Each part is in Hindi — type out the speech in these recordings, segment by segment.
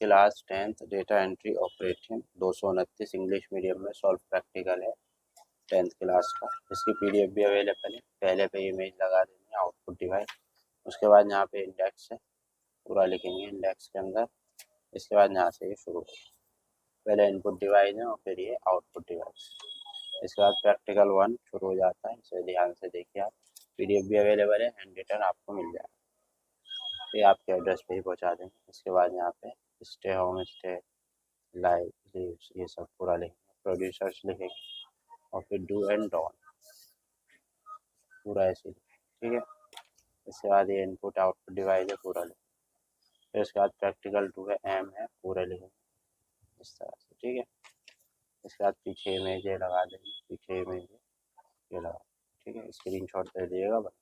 Class 10th data entry operation 229 English medium में सॉल्व प्रैक्टिकल है 10th क्लास का। इसकी पीडीएफ भी अवेलेबल है। पहले पे इमेज लगा देंगे आउटपुट डिवाइस, उसके बाद यहाँ पे इंडेक्स है पूरा लिखेंगे इंडेक्स के अंदर। इसके बाद यहाँ से ये शुरू होगा, पहले इनपुट डिवाइस है और फिर ये आउटपुट डिवाइस। इसके बाद प्रैक्टिकल 1 शुरू हो जाता है, इसे ध्यान से देखिए आप। पीडीएफ भी अवेलेबल है, हैंड रिटन आपको मिल जाएगा, ये आपके एड्रेस पे ही पहुँचा देंगे। इसके बाद यहाँ पे stay home stay live leaves ये सब पूरा लिखेंगे, प्रोड्यूसर्स लिखेंगे और फिर डू एंड डॉन पूरा ऐसे ठीक है। इसके बाद ये इनपुट आउटपुट डिवाइस है पूरा लिखेंगे। फिर उसके बाद प्रैक्टिकल 2 है एम है पूरे लिखेंगे इस तरह से, ठीक है। इसके बाद पीछे इमेज ये लगा देंगे, पीछे इमेज ये लगा, ठीक है। स्क्रीन शॉट दे दिएगा बस।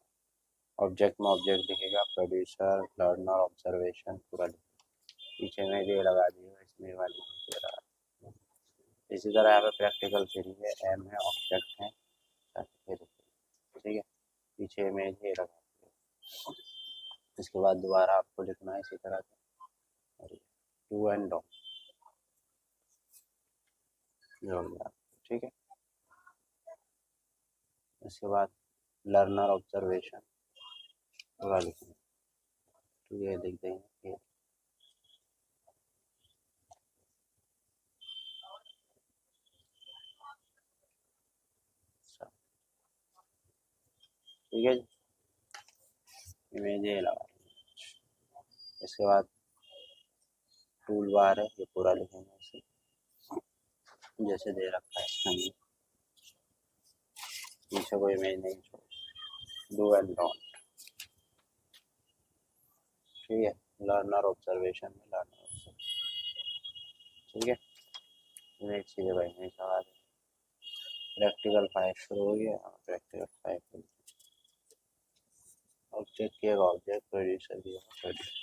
ऑब्जेक्ट में ऑब्जेक्ट दिखेगा, प्रोड्यूसर लर्नर ऑब्जर्वेशन पूरा लिखेंगे, पीछे में ये लगा दिएगा, इसमें वाली ये लगा। इसी तरह यहाँ पे प्रैक्टिकल 3 है एम है ऑब्जेक्ट है, ठीक है। पीछे में ये लगा दिएगा। इसके बाद दोबारा आपको लिखना है इसी तरह से डू एंड डॉन, ठीक है। इसके बाद लर्नर ऑब्जर्वेशन पूरा लिखेंगे, तो ये लिख देंगे ये। ठीक है जी, इमेज ये लगा। इसके बाद टूल बार है ये पूरा लिखेंगे इसे जैसे दे रखा है इसके अंदर, पीछे कोई इमेज नहीं छोड़। डू एंड डॉन, ठीक है। लर्नर ऑब्जर्वेशन में लर्नर ऑब्जर्वेशन, ठीक है। इमेज सीधे भाई नहीं लगा दें। प्रैक्टिकल 5 शुरू हो गया, प्रैक्टिकल 5 ऑब्जेक्ट किया ऑब्जेक्ट प्रोड्यूसर दिया प्रोड्यूसर।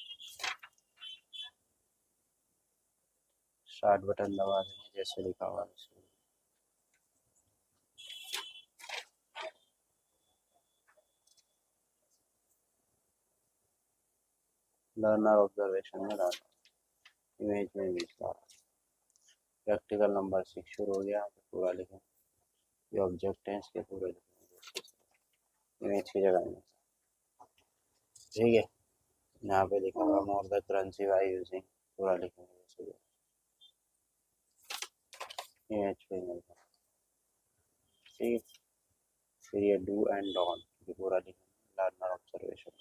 स्टार्ट बटन दबा देंगे जैसे लिखा हुआ है। लर्नर ऑब्जर्वेशन में लर्नर इमेज में इमेज लगा। प्रैक्टिकल नंबर 6 शुरू हो गया, तो पूरा लिखें। ये ऑब्जेक्ट है इसके पूरे लिखेंगे इमेज की जगह में, ठीक है। यहाँ पे लिखा हुआ more the currency by using पूरा लिखेंगे जैसे इमेज पे मिलता है, ठीक है। फिर ये डू एंड डॉन ये पूरा लिखेंगे लर्नर ऑब्जर्वेशन।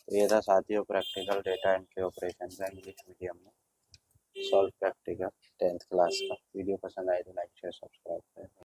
तो ये था साथियों प्रैक्टिकल डेटा एंट्री ऑपरेशन का इंग्लिश मीडियम में सॉल्व प्रैक्टिकल 10th क्लास का। वीडियो पसंद आए तो लाइक शेयर सब्सक्राइब करें।